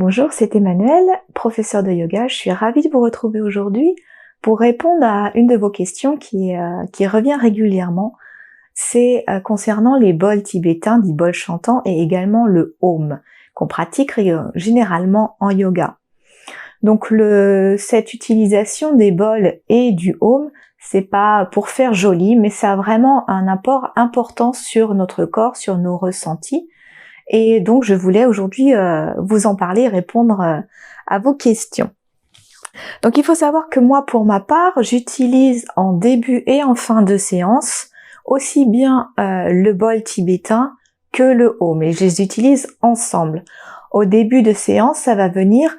Bonjour, c'est Emmanuel, professeur de yoga. Je suis ravie de vous retrouver aujourd'hui pour répondre à une de vos questions qui revient régulièrement. C'est concernant les bols tibétains, dits bols chantants, et également le Om, qu'on pratique généralement en yoga. Donc cette utilisation des bols et du Om, c'est pas pour faire joli, mais ça a vraiment un apport important sur notre corps, sur nos ressentis. Et donc je voulais aujourd'hui vous en parler et répondre à vos questions. Donc il faut savoir que moi, pour ma part, j'utilise en début et en fin de séance aussi bien le bol tibétain que le Om, et je les utilise ensemble. Au début de séance, ça va venir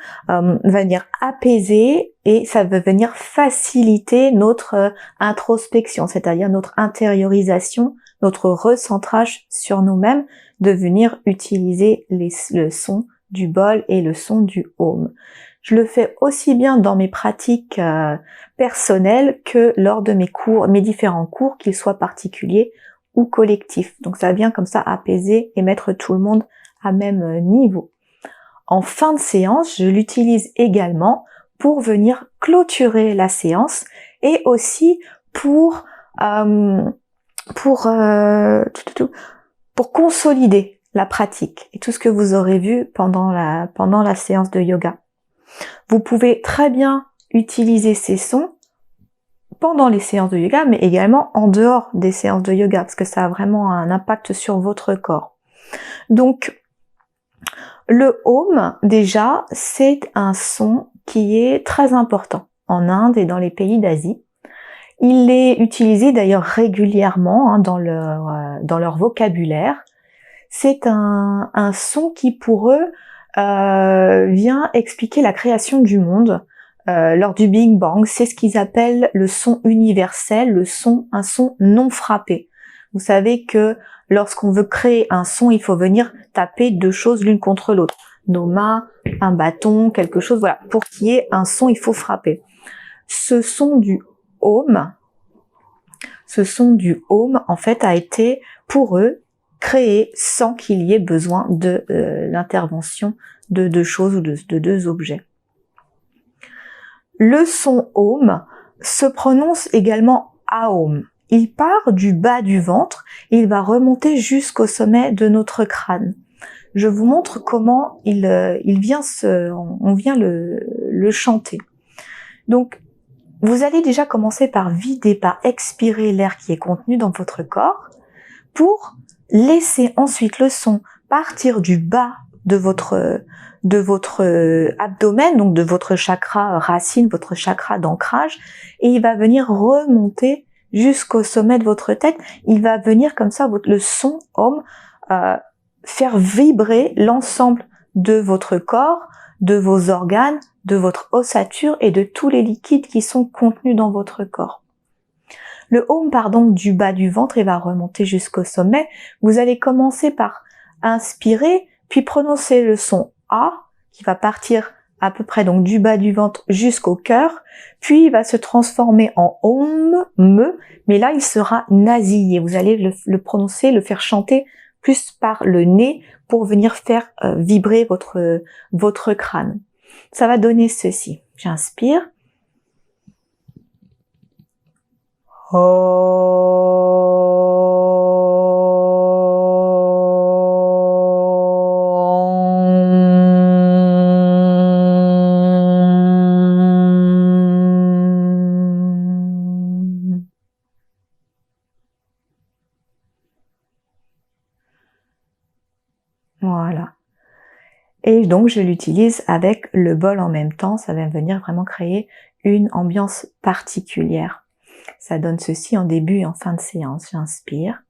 apaiser et ça va venir faciliter notre introspection, c'est-à-dire notre intériorisation, notre recentrage sur nous-mêmes, de venir utiliser le son du bol et le son du Om. Je le fais aussi bien dans mes pratiques personnelles que lors de mes différents cours, qu'ils soient particuliers ou collectifs. Donc ça vient comme ça apaiser et mettre tout le monde à même niveau. En fin de séance, je l'utilise également pour venir clôturer la séance et aussi pour consolider la pratique et tout ce que vous aurez vu pendant la séance de yoga. Vous pouvez très bien utiliser ces sons pendant les séances de yoga, mais également en dehors des séances de yoga, parce que ça a vraiment un impact sur votre corps. Donc, le Om, déjà, c'est un son qui est très important en Inde et dans les pays d'Asie. Il est utilisé d'ailleurs régulièrement dans leur vocabulaire. C'est un son qui, pour eux, vient expliquer la création du monde lors du Big Bang. C'est ce qu'ils appellent le son universel, un son non frappé. Vous savez que lorsqu'on veut créer un son, il faut venir taper deux choses l'une contre l'autre. Nos mains, un bâton, quelque chose, voilà. Pour qu'il y ait un son, il faut frapper. Ce son du Om, en fait, a été, pour eux, créé sans qu'il y ait besoin de l'intervention de deux choses ou de deux objets. Le son Om se prononce également Aum. Il part du bas du ventre et il va remonter jusqu'au sommet de notre crâne. Je vous montre comment on vient le chanter. Donc, vous allez déjà commencer par expirer l'air qui est contenu dans votre corps pour laisser ensuite le son partir du bas de votre abdomen, donc de votre chakra racine, votre chakra d'ancrage, et il va venir remonter jusqu'au sommet de votre tête. Il va venir comme ça, le son Om, faire vibrer l'ensemble de votre corps, de vos organes, de votre ossature et de tous les liquides qui sont contenus dans votre corps. Le Om part donc du bas du ventre et va remonter jusqu'au sommet. Vous allez commencer par inspirer, puis prononcer le son A, qui va partir à peu près donc du bas du ventre jusqu'au cœur, puis il va se transformer en Om, mais là il sera nasillé. Vous allez le prononcer, le faire chanter plus par le nez pour venir faire vibrer votre crâne. Ça va donner ceci. J'inspire. Voilà. Et donc je l'utilise avec le bol en même temps, ça va venir vraiment créer une ambiance particulière. Ça donne ceci en début et en fin de séance. J'inspire.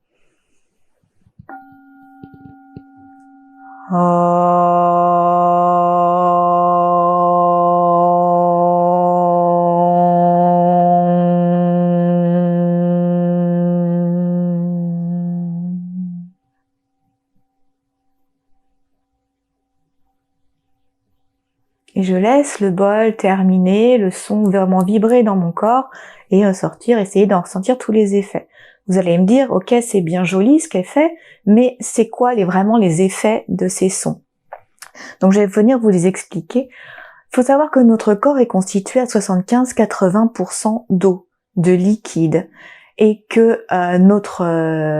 Et je laisse le bol terminer, le son vraiment vibrer dans mon corps et ressortir, essayer d'en ressentir tous les effets. Vous allez me dire, ok, c'est bien joli ce qu'elle fait, mais c'est quoi vraiment les effets de ces sons? Donc je vais venir vous les expliquer. Il faut savoir que notre corps est constitué à 75-80% d'eau, de liquide, et que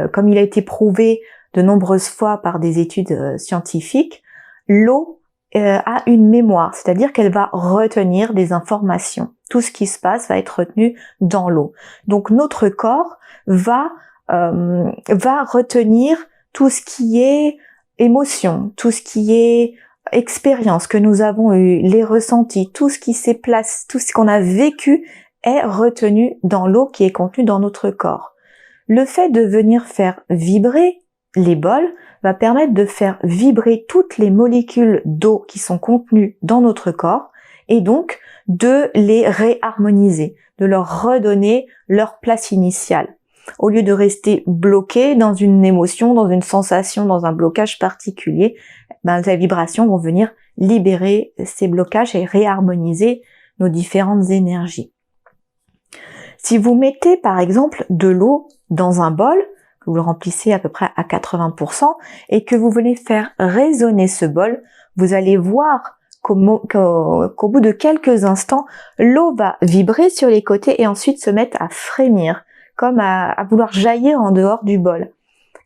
comme il a été prouvé de nombreuses fois par des études scientifiques, l'eau a une mémoire, c'est-à-dire qu'elle va retenir des informations. Tout ce qui se passe va être retenu dans l'eau. Donc notre corps va retenir tout ce qui est émotion, tout ce qui est expérience que nous avons eu, les ressentis, tout ce qui s'est placé, tout ce qu'on a vécu est retenu dans l'eau qui est contenue dans notre corps. Le fait de venir faire vibrer les bols va permettre de faire vibrer toutes les molécules d'eau qui sont contenues dans notre corps et donc de les réharmoniser, de leur redonner leur place initiale. Au lieu de rester bloqué dans une émotion, dans une sensation, dans un blocage particulier, les vibrations vont venir libérer ces blocages et réharmoniser nos différentes énergies. Si vous mettez par exemple de l'eau dans un bol, que vous le remplissez à peu près à 80% et que vous venez faire résonner ce bol, vous allez voir qu'au bout de quelques instants, l'eau va vibrer sur les côtés et ensuite se mettre à frémir, comme à vouloir jaillir en dehors du bol.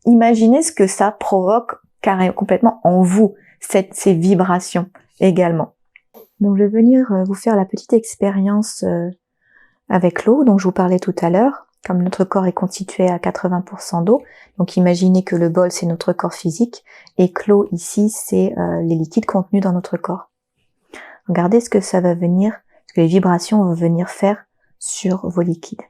Imaginez ce que ça provoque carrément complètement en vous, ces vibrations également. Donc je vais venir vous faire la petite expérience avec l'eau dont je vous parlais tout à l'heure. Comme notre corps est constitué à 80% d'eau, donc imaginez que le bol c'est notre corps physique et que l'eau ici c'est les liquides contenus dans notre corps. Regardez ce que ça va venir, ce que les vibrations vont venir faire sur vos liquides.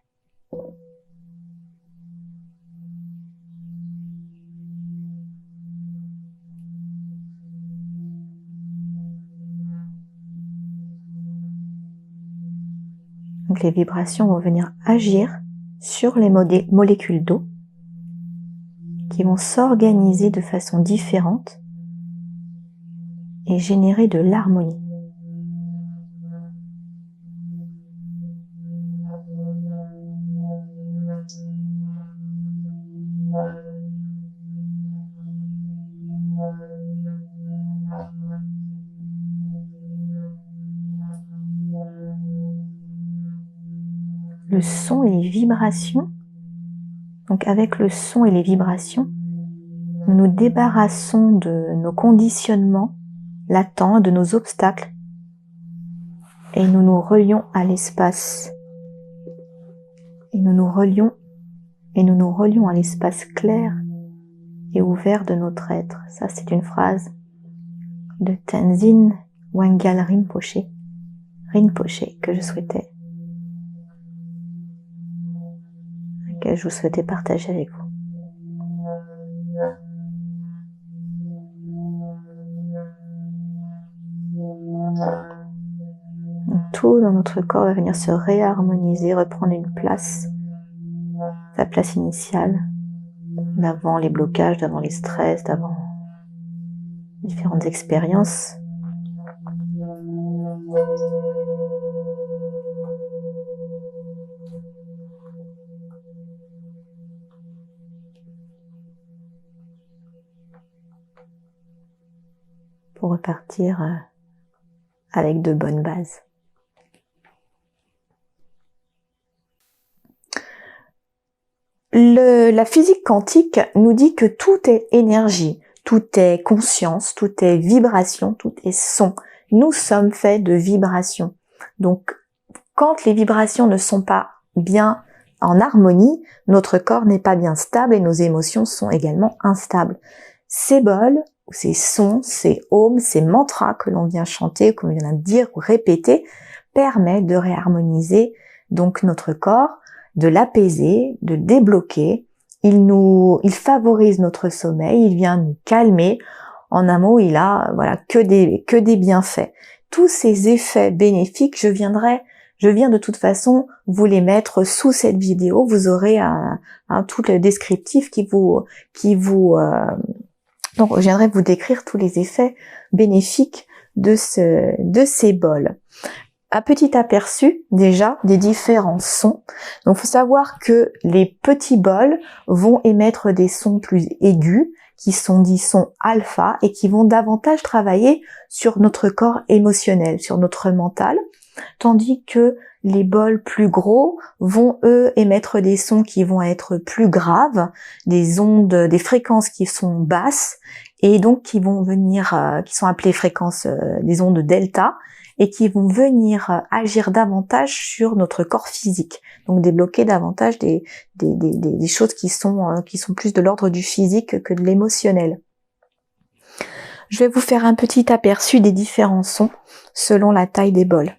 Donc les vibrations vont venir agir sur les molécules d'eau qui vont s'organiser de façon différente et générer de l'harmonie. Le son et les vibrations, donc avec le son et les vibrations, nous nous débarrassons de nos conditionnements latents, de nos obstacles, et nous nous relions à l'espace. Et nous nous relions à l'espace clair et ouvert de notre être. Ça, c'est une phrase de Tenzin Wangyal Rinpoche, que je souhaitais partager avec vous. Tout dans notre corps va venir se réharmoniser, reprendre une place, sa place initiale, d'avant les blocages, d'avant les stress, d'avant différentes expériences. Pour repartir avec de bonnes bases. La physique quantique nous dit que tout est énergie, tout est conscience, tout est vibration, tout est son. Nous sommes faits de vibrations. Donc, quand les vibrations ne sont pas bien en harmonie, notre corps n'est pas bien stable et nos émotions sont également instables. Ces bols, ces sons, ces ohms, ces mantras que l'on vient chanter, que l'on vient dire ou répéter, permettent de réharmoniser donc notre corps, de l'apaiser, de le débloquer. Il favorise notre sommeil, il vient nous calmer. En un mot, il a que des bienfaits. Tous ces effets bénéfiques, je viens de toute façon vous les mettre sous cette vidéo. Vous aurez tout le descriptif donc je viendrai vous décrire tous les effets bénéfiques de ces bols. Un petit aperçu déjà des différents sons. Donc il faut savoir que les petits bols vont émettre des sons plus aigus qui sont dits sons alpha et qui vont davantage travailler sur notre corps émotionnel, sur notre mental, tandis que les bols plus gros vont eux émettre des sons qui vont être plus graves, des ondes, des fréquences qui sont basses et donc qui vont venir, qui sont appelées fréquences des ondes delta et qui vont venir agir davantage sur notre corps physique, donc débloquer davantage des choses qui sont plus de l'ordre du physique que de l'émotionnel. Je vais vous faire un petit aperçu des différents sons selon la taille des bols.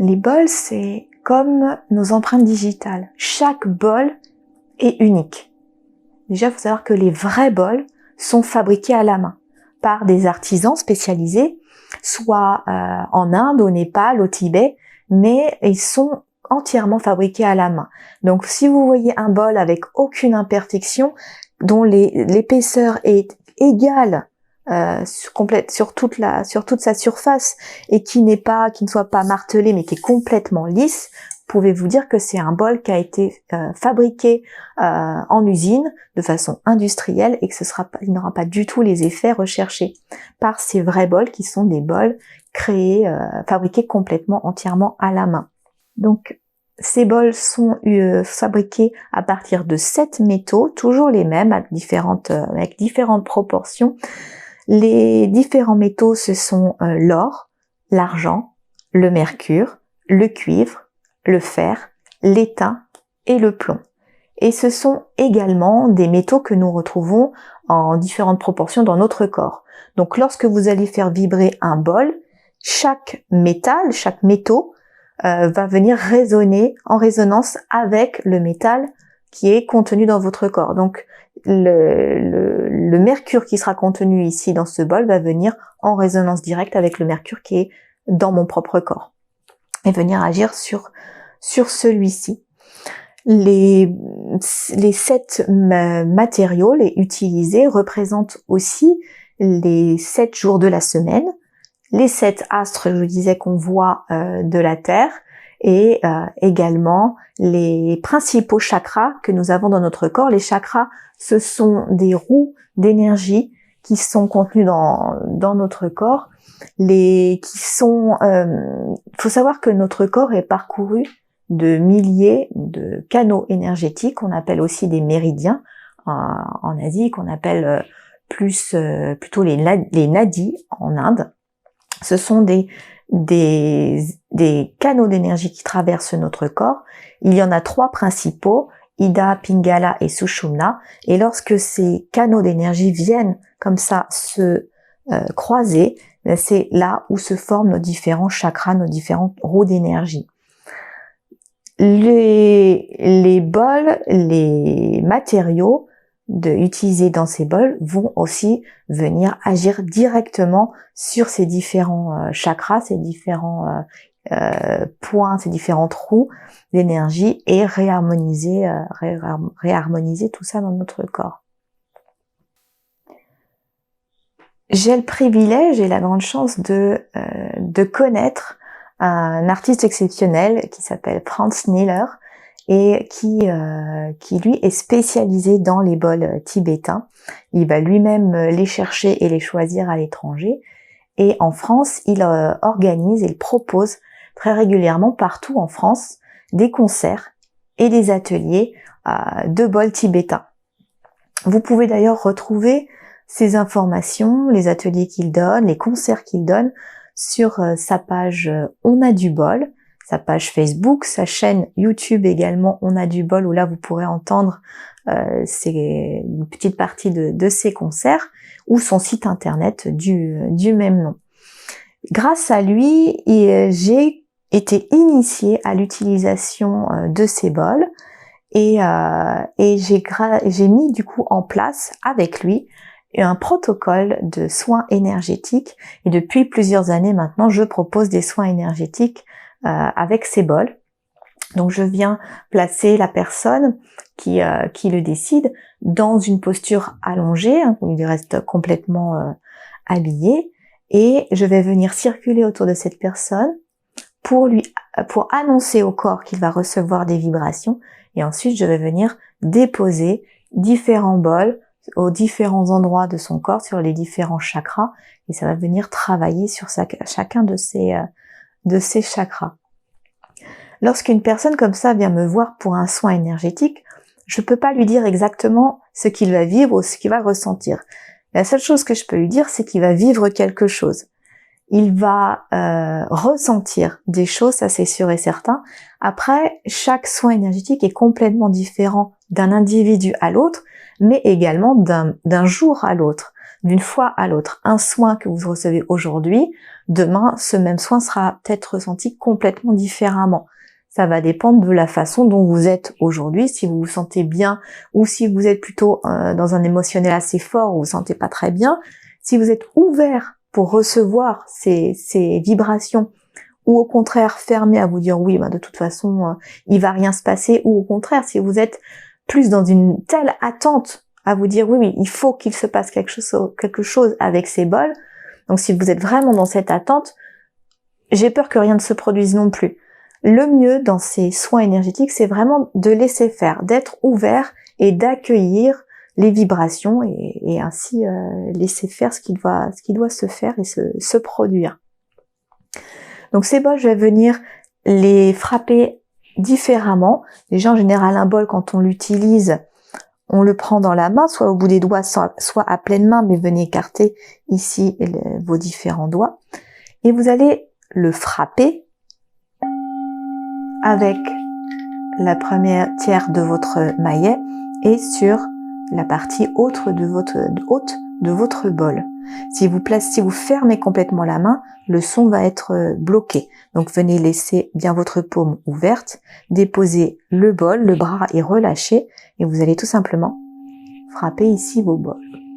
Les bols, c'est comme nos empreintes digitales. Chaque bol est unique. Déjà, il faut savoir que les vrais bols sont fabriqués à la main par des artisans spécialisés, soit en Inde, au Népal, au Tibet, mais ils sont entièrement fabriqués à la main. Donc, si vous voyez un bol avec aucune imperfection, dont l'épaisseur est égale sur toute sa surface et qui ne soit pas martelé mais qui est complètement lisse, pouvez-vous dire que c'est un bol qui a été fabriqué en usine de façon industrielle et que il n'aura pas du tout les effets recherchés par ces vrais bols qui sont des bols créés, fabriqués complètement entièrement à la main. Donc ces bols sont fabriqués à partir de 7 métaux, toujours les mêmes, avec différentes proportions. Les différents métaux, ce sont l'or, l'argent, le mercure, le cuivre, le fer, l'étain et le plomb. Et ce sont également des métaux que nous retrouvons en différentes proportions dans notre corps. Donc lorsque vous allez faire vibrer un bol, chaque métaux va venir résonner en résonance avec le métal qui est contenu dans votre corps. Donc le mercure qui sera contenu ici dans ce bol va venir en résonance directe avec le mercure qui est dans mon propre corps et venir agir sur celui-ci. Les 7 matériaux, les utilisés, représentent aussi les 7 jours de la semaine, les 7 astres, je vous disais, qu'on voit de la Terre, et également les principaux chakras que nous avons dans notre corps. Les chakras, ce sont des roues d'énergie qui sont contenues dans notre corps. Faut savoir que notre corps est parcouru de milliers de canaux énergétiques, qu'on appelle aussi des méridiens en Asie, qu'on appelle plutôt les nadis en Inde. Ce sont des canaux d'énergie qui traversent notre corps. Il y en a 3 principaux, Ida, Pingala et Sushumna. Et lorsque ces canaux d'énergie viennent comme ça se croiser, c'est là où se forment nos différents chakras, nos différentes roues d'énergie. Les bols, les matériaux utilisés dans ces bols vont aussi venir agir directement sur ces différents chakras, ces différents points, ces différentes roues d'énergie et réharmoniser tout ça dans notre corps. J'ai le privilège et la grande chance de connaître un artiste exceptionnel qui s'appelle Franz Niller et qui lui est spécialisé dans les bols tibétains. Il va lui-même les chercher et les choisir à l'étranger. Et en France, il organise et il propose très régulièrement partout en France des concerts et des ateliers de bols tibétains. Vous pouvez d'ailleurs retrouver ces informations, les ateliers qu'il donne, les concerts qu'il donne sur sa page On a du bol, sa page Facebook, sa chaîne YouTube également On a du bol, où là vous pourrez entendre une petite partie de ses concerts, ou son site internet du même nom. Grâce à lui, j'ai été initiée à l'utilisation de ces bols et j'ai mis du coup en place avec lui un protocole de soins énergétiques et depuis plusieurs années maintenant, je propose des soins énergétiques avec ces bols. Donc je viens placer la personne qui le décide dans une posture allongée, hein, où il reste complètement habillé, et je vais venir circuler autour de cette personne pour annoncer au corps qu'il va recevoir des vibrations, et ensuite je vais venir déposer différents bols aux différents endroits de son corps, sur les différents chakras, et ça va venir travailler sur chacun de ces chakras. Lorsqu'une personne comme ça vient me voir pour un soin énergétique, je peux pas lui dire exactement ce qu'il va vivre ou ce qu'il va ressentir. La seule chose que je peux lui dire, c'est qu'il va vivre quelque chose. Il va ressentir des choses, ça c'est sûr et certain. Après, chaque soin énergétique est complètement différent d'un individu à l'autre, mais également d'un jour à l'autre, d'une fois à l'autre. Un soin que vous recevez aujourd'hui, demain, ce même soin sera peut-être ressenti complètement différemment. Ça va dépendre de la façon dont vous êtes aujourd'hui, si vous vous sentez bien ou si vous êtes plutôt dans un émotionnel assez fort ou vous vous sentez pas très bien. Si vous êtes ouvert pour recevoir ces vibrations ou au contraire fermé à vous dire oui, de toute façon il va rien se passer, ou au contraire si vous êtes plus dans une telle attente à vous dire oui, il faut qu'il se passe quelque chose avec ces bols. Donc si vous êtes vraiment dans cette attente, j'ai peur que rien ne se produise non plus. Le mieux dans ces soins énergétiques, c'est vraiment de laisser faire, d'être ouvert et d'accueillir les vibrations et ainsi laisser faire ce qui doit se faire et se produire. Donc ces bols, je vais venir les frapper différemment. Déjà en général, un bol, quand on l'utilise, on le prend dans la main, soit au bout des doigts, soit à pleine main, mais venez écarter ici vos différents doigts. Et vous allez le frapper avec la première tiers de votre maillet et sur la partie haute de votre bol. Si vous fermez complètement la main, le son va être bloqué. Donc venez laisser bien votre paume ouverte, déposez le bol, le bras est relâché et vous allez tout simplement frapper ici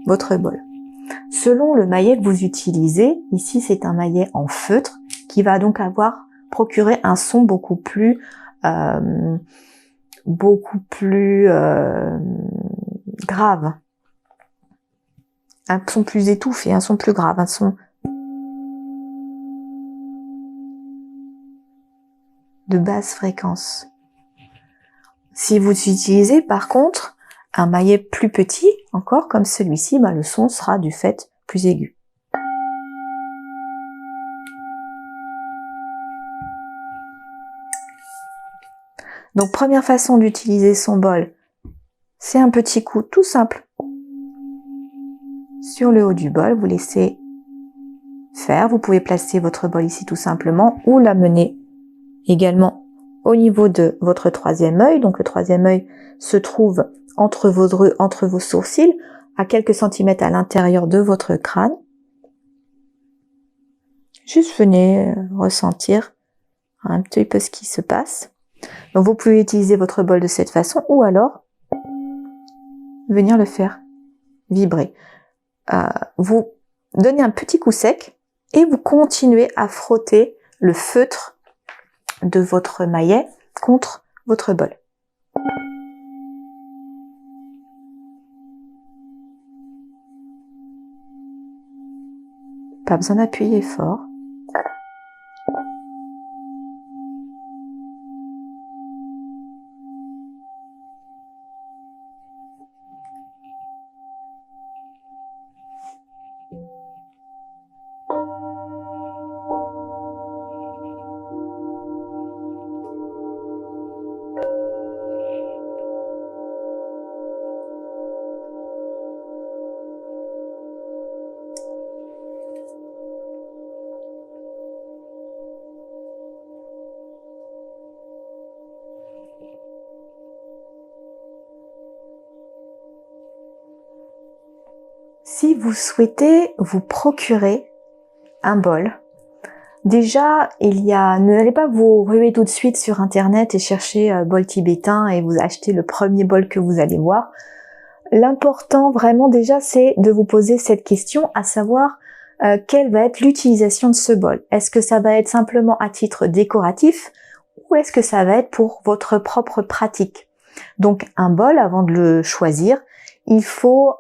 votre bol. Selon le maillet que vous utilisez, ici c'est un maillet en feutre qui va donc procurer un son beaucoup plus grave, un son plus étouffé, un son plus grave, un son de basse fréquence. Si vous utilisez par contre un maillet plus petit, encore comme celui-ci, le son sera du fait plus aigu. Donc première façon d'utiliser son bol, c'est un petit coup tout simple sur le haut du bol, vous laissez faire, vous pouvez placer votre bol ici tout simplement ou l'amener également au niveau de votre troisième œil. Donc le troisième œil se trouve entre vos sourcils, à quelques centimètres à l'intérieur de votre crâne. Juste venez ressentir un petit peu ce qui se passe. Donc vous pouvez utiliser votre bol de cette façon ou alors venir le faire vibrer. Vous donnez un petit coup sec et vous continuez à frotter le feutre de votre maillet contre votre bol. Pas besoin d'appuyer fort. Si vous souhaitez vous procurer un bol Déjà, n'allez pas vous ruer tout de suite sur internet et chercher bol tibétain et vous acheter le premier bol que vous allez voir. L'important vraiment déjà, c'est de vous poser cette question, à savoir quelle va être l'utilisation de ce bol. Est-ce que ça va être simplement à titre décoratif ou est-ce que ça va être pour votre propre pratique? Donc un bol, avant de le choisir, il faut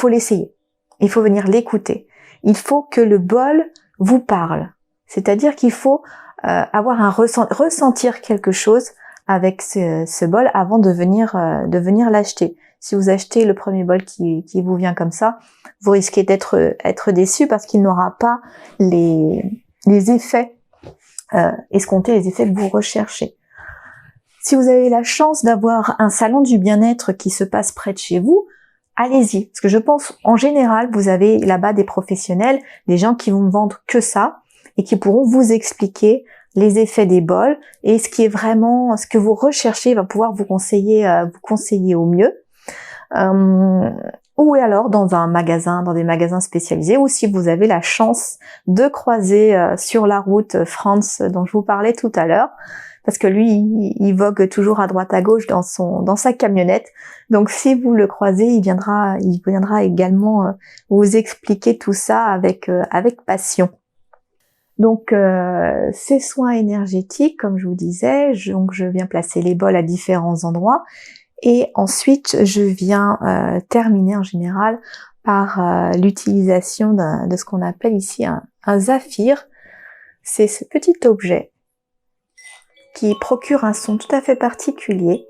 l'essayer. Il faut venir l'écouter. Il faut que le bol vous parle. C'est-à-dire qu'il faut avoir ressentir quelque chose avec ce bol avant de venir l'acheter. Si vous achetez le premier bol qui vous vient comme ça, vous risquez d'être déçu parce qu'il n'aura pas les effets escomptés, les effets que vous recherchez. Si vous avez la chance d'avoir un salon du bien-être qui se passe près de chez vous, allez-y. Parce que je pense, en général, vous avez là-bas des professionnels, des gens qui vont vendre que ça et qui pourront vous expliquer les effets des bols et ce qui est vraiment, ce que vous recherchez, va pouvoir vous conseiller au mieux. Ou alors dans des magasins spécialisés, ou si vous avez la chance de croiser sur la route Franz dont je vous parlais tout à l'heure, parce que lui, il vogue toujours à droite à gauche dans sa camionnette. Donc si vous le croisez, il viendra également vous expliquer tout ça avec passion. Donc ces soins énergétiques, comme je vous disais, je viens placer les bols à différents endroits. Et ensuite, je viens terminer en général par l'utilisation de ce qu'on appelle ici un zaphir. C'est ce petit objet qui procure un son tout à fait particulier.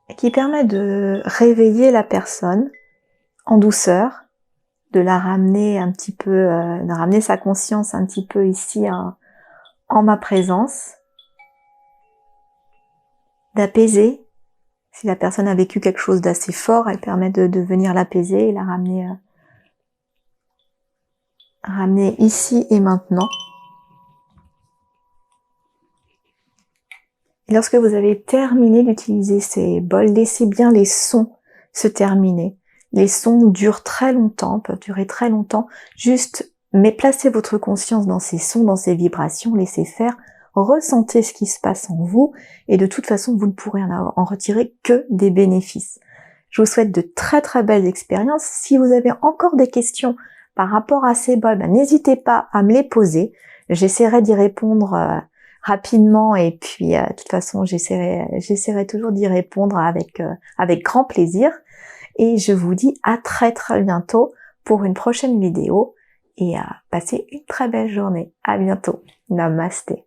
Et qui permet de réveiller la personne en douceur, de la ramener un petit peu, de ramener sa conscience un petit peu ici en ma présence, d'apaiser. Si la personne a vécu quelque chose d'assez fort, elle permet de venir l'apaiser et la ramener ici et maintenant. Et lorsque vous avez terminé d'utiliser ces bols, laissez bien les sons se terminer. Les sons durent très longtemps, peuvent durer très longtemps. Mais placez votre conscience dans ces sons, dans ces vibrations, laissez faire, ressentez ce qui se passe en vous, et de toute façon, vous ne pourrez en retirer que des bénéfices. Je vous souhaite de très très belles expériences. Si vous avez encore des questions par rapport à ces bols, n'hésitez pas à me les poser. J'essaierai d'y répondre rapidement, et puis de toute façon, j'essaierai toujours d'y répondre avec grand plaisir. Et je vous dis à très très bientôt pour une prochaine vidéo et passez une très belle journée. À bientôt. Namasté.